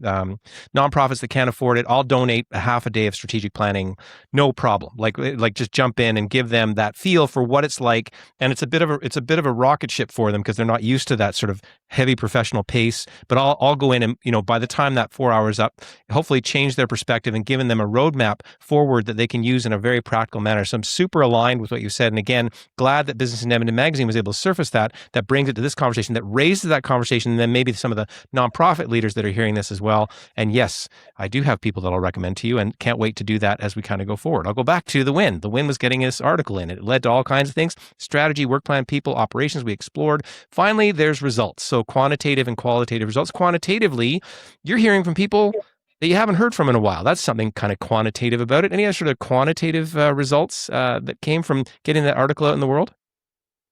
nonprofits that can't afford it, I'll donate a half a day of strategic planning, no problem. Like just jump in and give them that feel for what it's like. And it's a bit of a rocket ship for them because they're not used to that sort of heavy professional pace. But I'll go in and by the time that 4 hours up, hopefully change their perspective and giving them a roadmap forward that they can use in a very practical manner. So I'm super aligned with what you said. And again, glad that Business in Edmonton magazine was able to surface that brings it to this conversation, that raises that conversation, and then maybe some of the nonprofit leaders that are hearing this as well. And yes, I do have people that I'll recommend to you, and can't wait to do that as we kind of go forward. I'll go back to the win. The win was getting this article in. It led to all kinds of things: strategy, work plan, people, operations. We explored. Finally, there's results. So quantitative and qualitative results. Quantitatively, you're hearing from people that you haven't heard from in a while. That's something kind of quantitative about it. Any other sort of quantitative results that came from getting that article out in the world?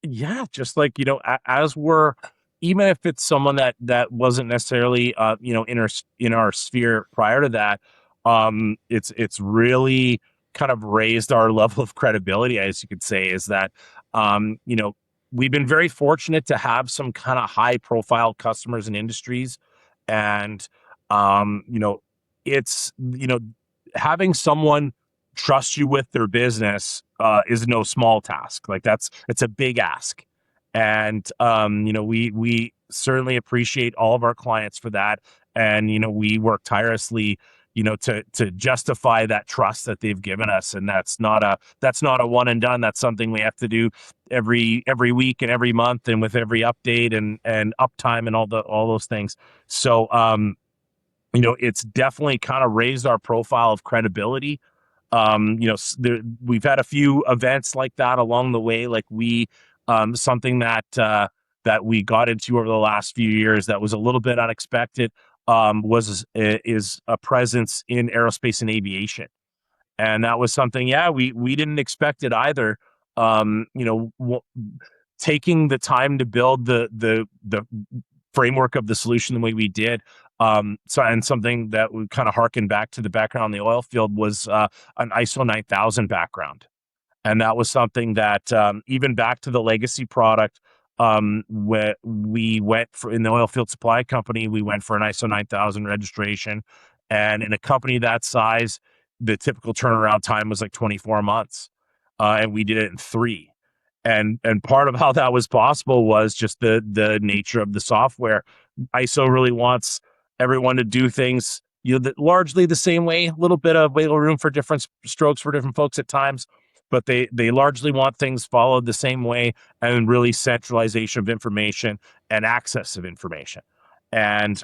Yeah, just like, as we're, even if it's someone that wasn't necessarily in our sphere prior to that, it's really kind of raised our level of credibility, as you could say. Is that we've been very fortunate to have some kind of high profile customers and industries, and it's having someone trust you with their business is no small task. Like it's a big ask. And we certainly appreciate all of our clients for that. And we work tirelessly to justify that trust that they've given us. And that's not a one and done. That's something we have to do every week and every month, and with every update and uptime and all those things. So it's definitely kind of raised our profile of credibility. We've had a few events like that along the way. Like something that we got into over the last few years that was a little bit unexpected, is a presence in aerospace and aviation. And that was something, yeah, we didn't expect it either. You know, taking the time to build the framework of the solution the way we did. So, and something that would kind of harken back to the background in the oil field was an ISO 9000 background. And that was something that even back to the legacy product, where we went for in the oil field supply company, we went for an ISO 9000 registration. And in a company that size, the typical turnaround time was like 24 months. And we did it in 3. And part of how that was possible was just the nature of the software. ISO really wants everyone to do things, largely the same way, a little bit of wiggle room for different strokes for different folks at times, but they largely want things followed the same way, and really centralization of information and access of information. And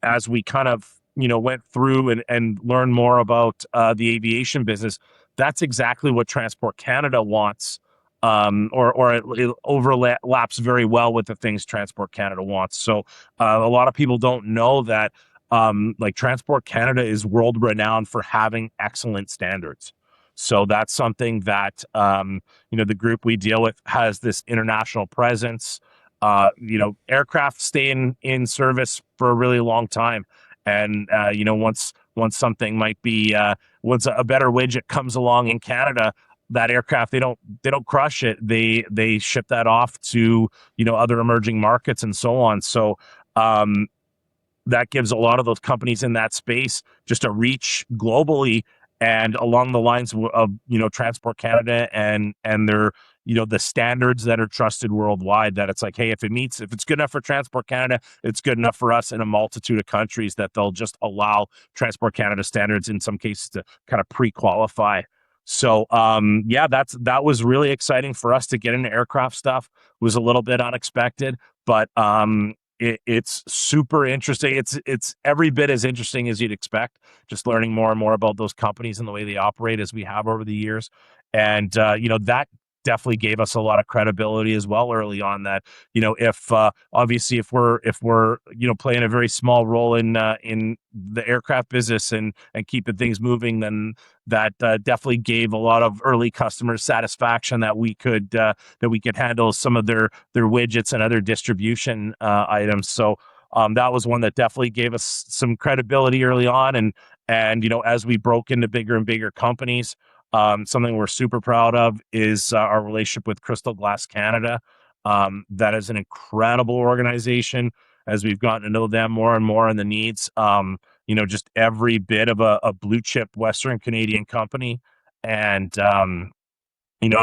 as we kind of went through and learned more about the aviation business, that's exactly what Transport Canada wants, or it overlaps very well with the things Transport Canada wants. So a lot of people don't know that like Transport Canada is world renowned for having excellent standards. So that's something that the group we deal with has this international presence. Aircraft stay in service for a really long time. And, once something might be, once a better widget comes along in Canada, that aircraft, they don't crush it. They ship that off to, other emerging markets and so on. So, that gives a lot of those companies in that space just a reach globally and along the lines of Transport Canada and their the standards that are trusted worldwide, that it's like, hey, if it's good enough for Transport Canada, it's good enough for us in a multitude of countries, that they'll just allow Transport Canada standards in some cases to kind of pre-qualify. So yeah, that was really exciting for us to get into aircraft stuff. It was a little bit unexpected, but it's super interesting. It's every bit as interesting as you'd expect. Just learning more and more about those companies and the way they operate, as we have over the years, and that definitely gave us a lot of credibility as well early on. That if obviously if we're playing a very small role in the aircraft business and keeping things moving, then that definitely gave a lot of early customer satisfaction that we could handle some of their widgets and other distribution items. So that was one that definitely gave us some credibility early on, and as we broke into bigger and bigger companies, something we're super proud of is our relationship with Crystal Glass Canada. That is an incredible organization. As we've gotten to know them more and more and the needs, just every bit of a blue chip Western Canadian company. And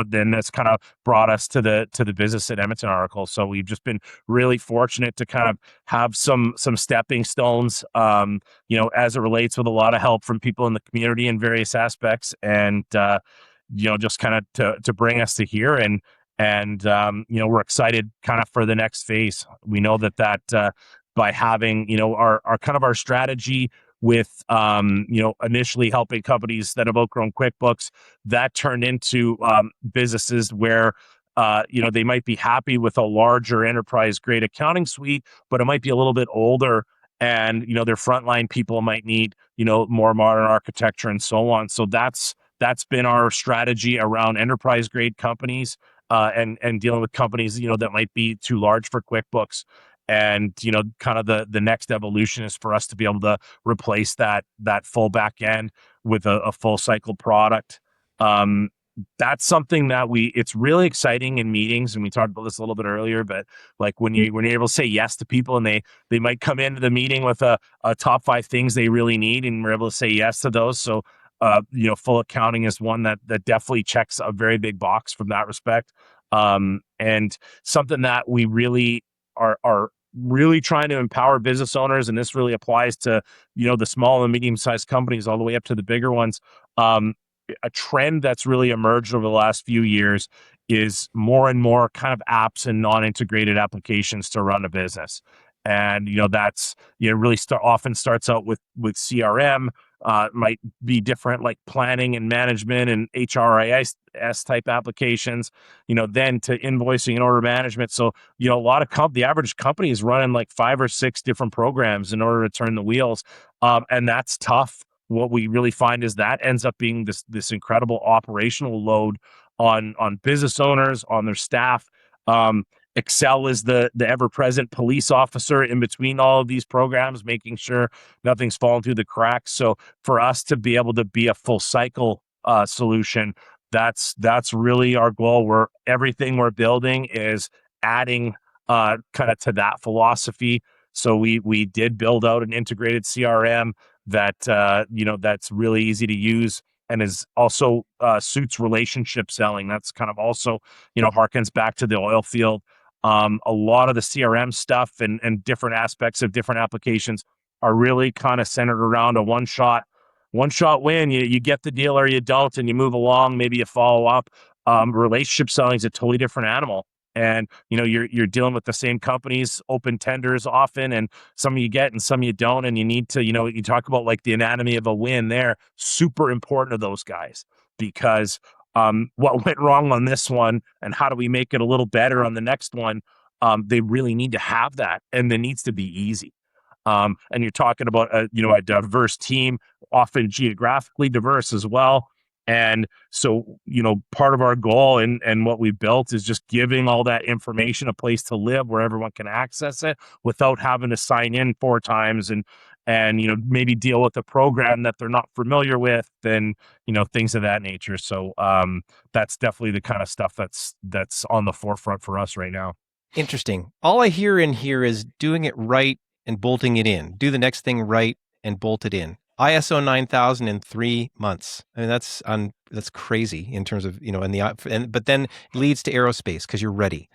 then that's kind of brought us to the Business at Edmonton article. So we've just been really fortunate to kind of have some stepping stones, as it relates, with a lot of help from people in the community in various aspects, and just kind of to bring us to here. And we're excited kind of for the next phase. We know that by having our kind of our strategy with initially helping companies that have outgrown QuickBooks, that turned into businesses where they might be happy with a larger enterprise grade accounting suite, but it might be a little bit older, and their frontline people might need more modern architecture and so on. So that's been our strategy around enterprise grade companies, and dealing with companies that might be too large for QuickBooks. And kind of the next evolution is for us to be able to replace that full back end with a full cycle product. That's something that it's really exciting in meetings, and we talked about this a little bit earlier, but like when you're able to say yes to people, and they might come into the meeting with a top 5 things they really need, and we're able to say yes to those. So full accounting is one that definitely checks a very big box from that respect. And something that we really are really trying to empower business owners, and this really applies to the small and medium-sized companies all the way up to the bigger ones. A trend that's really emerged over the last few years is more and more kind of apps and non-integrated applications to run a business. And that's really often starts out with CRM. Might be different, like planning and management and HRIS type applications, then to invoicing and order management. So, a lot of the average company is running like 5 or 6 different programs in order to turn the wheels. And that's tough what we really find is that ends up being this incredible operational load on business owners, on their staff. Um, Excel is the ever present police officer in between all of these programs, making sure nothing's falling through the cracks. So for us to be able to be a full cycle solution, that's really our goal. Where everything we're building is adding kind of to that philosophy. So we did build out an integrated CRM that that's really easy to use and is also suits relationship selling. That's kind of also harkens back to the oil field. A lot of the CRM stuff and different aspects of different applications are really kind of centered around a one shot win. You get the deal or you don't, and you move along. Maybe you follow up. Relationship selling is a totally different animal. And you're dealing with the same companies, open tenders often, and some you get and some you don't. And you need to, you talk about like the anatomy of a win there, super important to those guys, because what went wrong on this one and how do we make it a little better on the next one? They really need to have that, and it needs to be easy. And you're talking about a diverse team, often geographically diverse as well. And so, part of our goal and what we built is just giving all that information a place to live where everyone can access it without having to sign in 4 times and maybe deal with a program that they're not familiar with, and things of that nature. So that's definitely the kind of stuff that's on the forefront for us right now. Interesting. All I hear in here is doing it right and bolting it in. Do the next thing right and bolt it in. ISO 9000 in 3 months. I mean, that's crazy in terms of, but then it leads to aerospace because you're ready.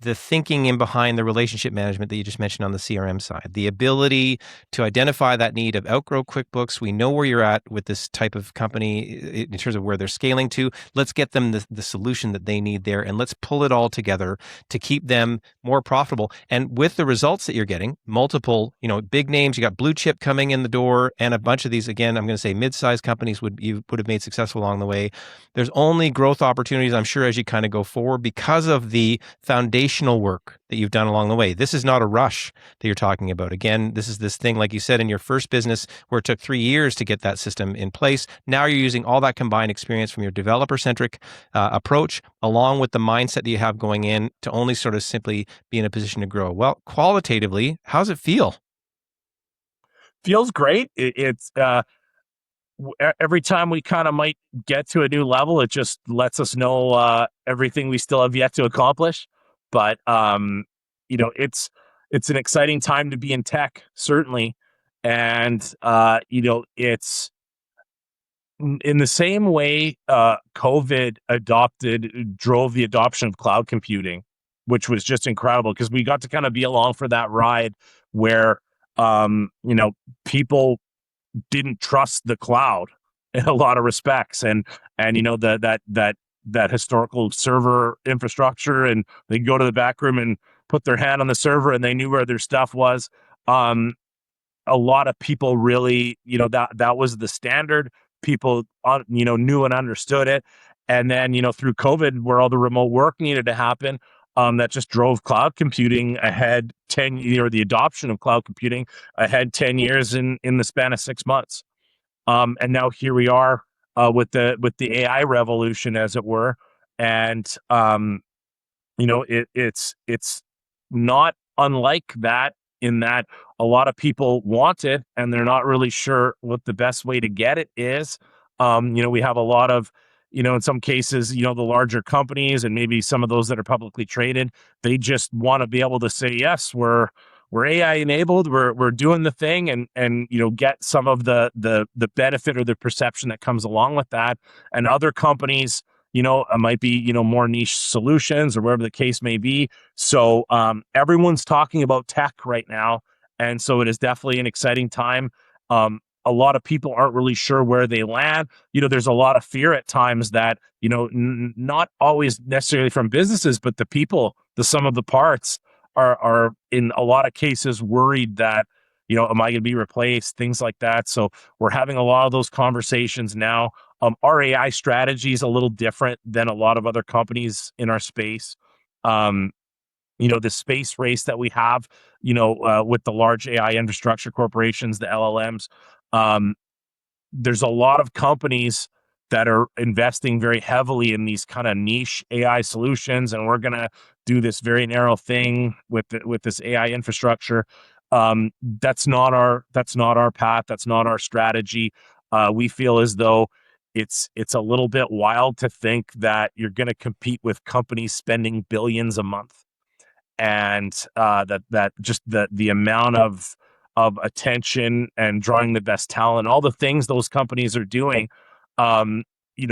The thinking in behind the relationship management that you just mentioned on the CRM side, the ability to identify that need of outgrow QuickBooks. We know where you're at with this type of company in terms of where they're scaling to. Let's get them the solution that they need there, and let's pull it all together to keep them more profitable. And with the results that you're getting, multiple, big names, you got blue chip coming in the door, and a bunch of these, again, I'm going to say mid-sized companies would have made successful along the way. There's only growth opportunities, I'm sure, as you kind of go forward because of the foundational work that you've done along the way. This is not a rush that you're talking about. Again, this is this thing, like you said, in your first business where it took 3 years to get that system in place. Now you're using all that combined experience from your developer-centric approach, along with the mindset that you have going in to only sort of simply be in a position to grow. Well, qualitatively, how's it feel? Feels great. It's every time we kind of might get to a new level, it just lets us know everything we still have yet to accomplish. But it's an exciting time to be in tech, certainly, and it's in the same way COVID drove the adoption of cloud computing, which was just incredible because we got to kind of be along for that ride where people didn't trust the cloud in a lot of respects, and that historical server infrastructure, and they go to the back room and put their hand on the server and they knew where their stuff was. A lot of people really, that was the standard. People knew and understood it. And then through COVID, where all the remote work needed to happen, that just drove cloud computing ahead 10 or the adoption of cloud computing ahead 10 years in the span of 6 months. And now here we are with the AI revolution, as it were. And it's not unlike that, in that a lot of people want it and they're not really sure what the best way to get it is. We have a lot of, in some cases, the larger companies and maybe some of those that are publicly traded, they just want to be able to say, yes, we're AI enabled, we're doing the thing, and get some of the benefit or the perception that comes along with that. And other companies, it might be, more niche solutions or whatever the case may be. So everyone's talking about tech right now. And so it is definitely an exciting time. A lot of people aren't really sure where they land. There's a lot of fear at times that, not always necessarily from businesses, but the people, the sum of the parts are in a lot of cases worried that, am I going to be replaced? Things like that. So we're having a lot of those conversations now. Our AI strategy is a little different than a lot of other companies in our space. The space race that we have, with the large AI infrastructure corporations, the LLMs, there's a lot of companies that are investing very heavily in these kind of niche AI solutions, and we're gonna do this very narrow thing with this AI infrastructure. That's not our path. That's not our strategy. We feel as though it's a little bit wild to think that you're going to compete with companies spending billions a month, and that just the amount of attention and drawing the best talent, all the things those companies are doing. Um,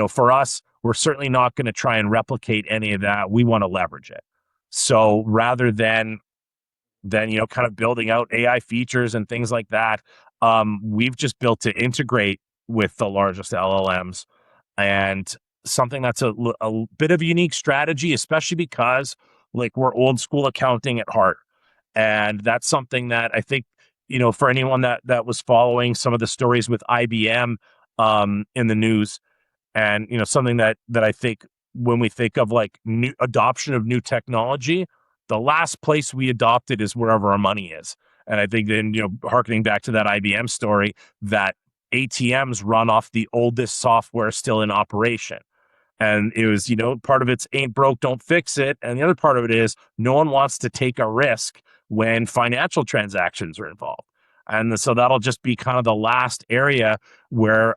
for us, we're certainly not going to try and replicate any of that. We want to leverage it. So rather than kind of building out AI features and things like that, we've just built to integrate with the largest LLMs, and something that's a bit of a unique strategy, especially because like we're old school accounting at heart. And that's something that I think, for anyone that was following some of the stories with IBM in the news, and something that I think when we think of like new adoption of new technology, the last place we adopt it is wherever our money is. And I think then, harkening back to that IBM story, that ATMs run off the oldest software still in operation. And it was, part of it's ain't broke, don't fix it. And the other part of it is no one wants to take a risk when financial transactions are involved. And so that'll just be kind of the last area where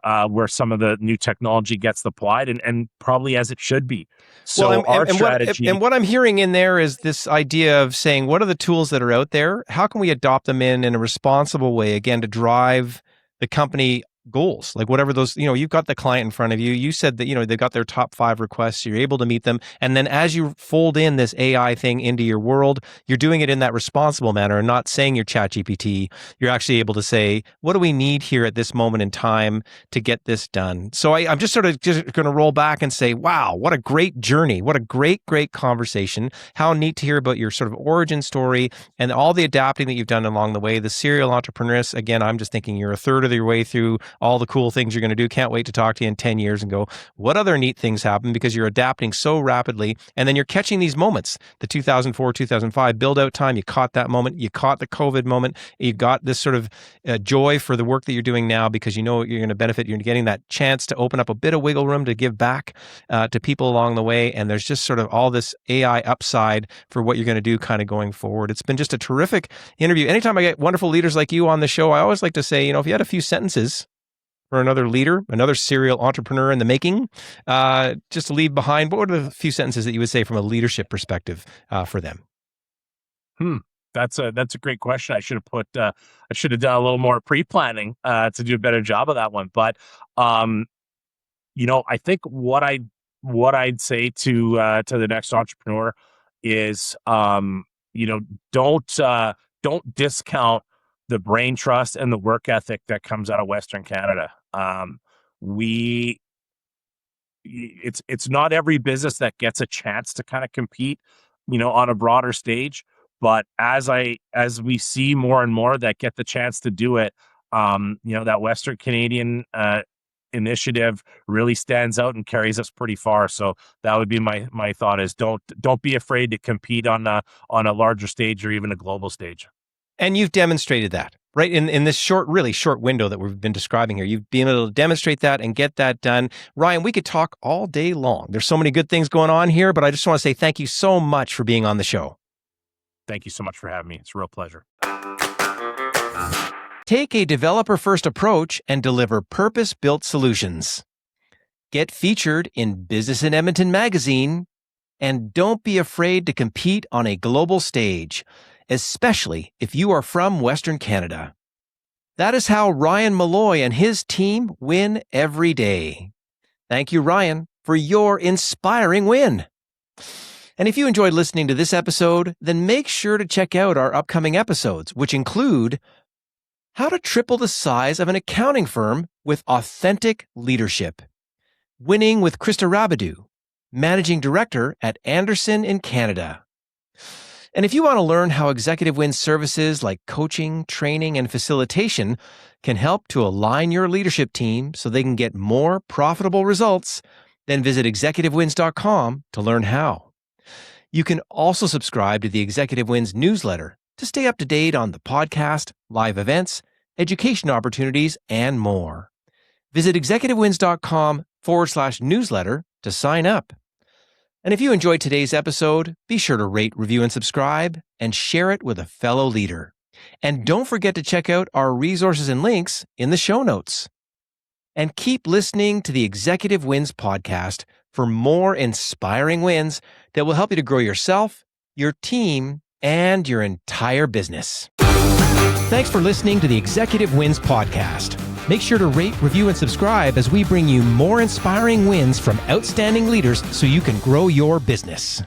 some of the new technology gets applied, and probably as it should be. So Well, our strategy. what I'm hearing in there is this idea of saying, what are the tools that are out there? How can we adopt them in a responsible way, again, to drive the company goals? Like whatever those, you've got the client in front of you. You said that, they've got their top 5 requests. You're able to meet them. And then as you fold in this AI thing into your world, you're doing it in that responsible manner and not saying you're ChatGPT. You're actually able to say, what do we need here at this moment in time to get this done? So I'm just sort of just going to roll back and say, wow, what a great journey. What a great, great conversation. How neat to hear about your sort of origin story and all the adapting that you've done along the way. The serial entrepreneurs, again, I'm just thinking you're a third of your way through all the cool things you're going to do. Can't wait to talk to you in 10 years and go, what other neat things happen? Because you're adapting so rapidly. And then you're catching these moments, the 2004, 2005 build out time. You caught that moment. You caught the COVID moment. You got this sort of joy for the work that you're doing now because you know you're going to benefit. You're getting that chance to open up a bit of wiggle room to give back to people along the way. And there's just sort of all this AI upside for what you're going to do kind of going forward. It's been just a terrific interview. Anytime I get wonderful leaders like you on the show, I always like to say, if you had a few sentences for another leader, another serial entrepreneur in the making, just to leave behind, what are the few sentences that you would say from a leadership perspective for them? That's a great question. I should have done a little more pre-planning to do a better job of that one. But I think what I'd say to the next entrepreneur is don't discount the brain trust and the work ethic that comes out of Western Canada. It's not every business that gets a chance to kind of compete, on a broader stage. But as we see more and more that get the chance to do it, that Western Canadian initiative really stands out and carries us pretty far. So that would be my thought is don't be afraid to compete on a larger stage or even a global stage. And you've demonstrated that, right? In this really short window that we've been describing here. You've been able to demonstrate that and get that done. Ryan, we could talk all day long. There's so many good things going on here, but I just want to say thank you so much for being on the show. Thank you so much for having me. It's a real pleasure. Take a developer-first approach and deliver purpose-built solutions. Get featured in Business in Edmonton magazine, and don't be afraid to compete on a global stage, especially if you are from Western Canada. That is how Ryan Malloy and his team win every day. Thank you, Ryan, for your inspiring win. And if you enjoyed listening to this episode, then make sure to check out our upcoming episodes, which include how to triple the size of an accounting firm with authentic leadership, winning with Krista Rabidou, Managing Director at Anderson in Canada. And if you want to learn how Executive Wins services like coaching, training, and facilitation can help to align your leadership team so they can get more profitable results, then visit executivewins.com to learn how. You can also subscribe to the Executive Wins newsletter to stay up to date on the podcast, live events, education opportunities, and more. Visit executivewins.com/newsletter to sign up. And if you enjoyed today's episode, be sure to rate, review, and subscribe, and share it with a fellow leader. And don't forget to check out our resources and links in the show notes. And keep listening to the Executive Wins podcast for more inspiring wins that will help you to grow yourself, your team, and your entire business. Thanks for listening to the Executive Wins podcast. Make sure to rate, review, and subscribe as we bring you more inspiring wins from outstanding leaders so you can grow your business.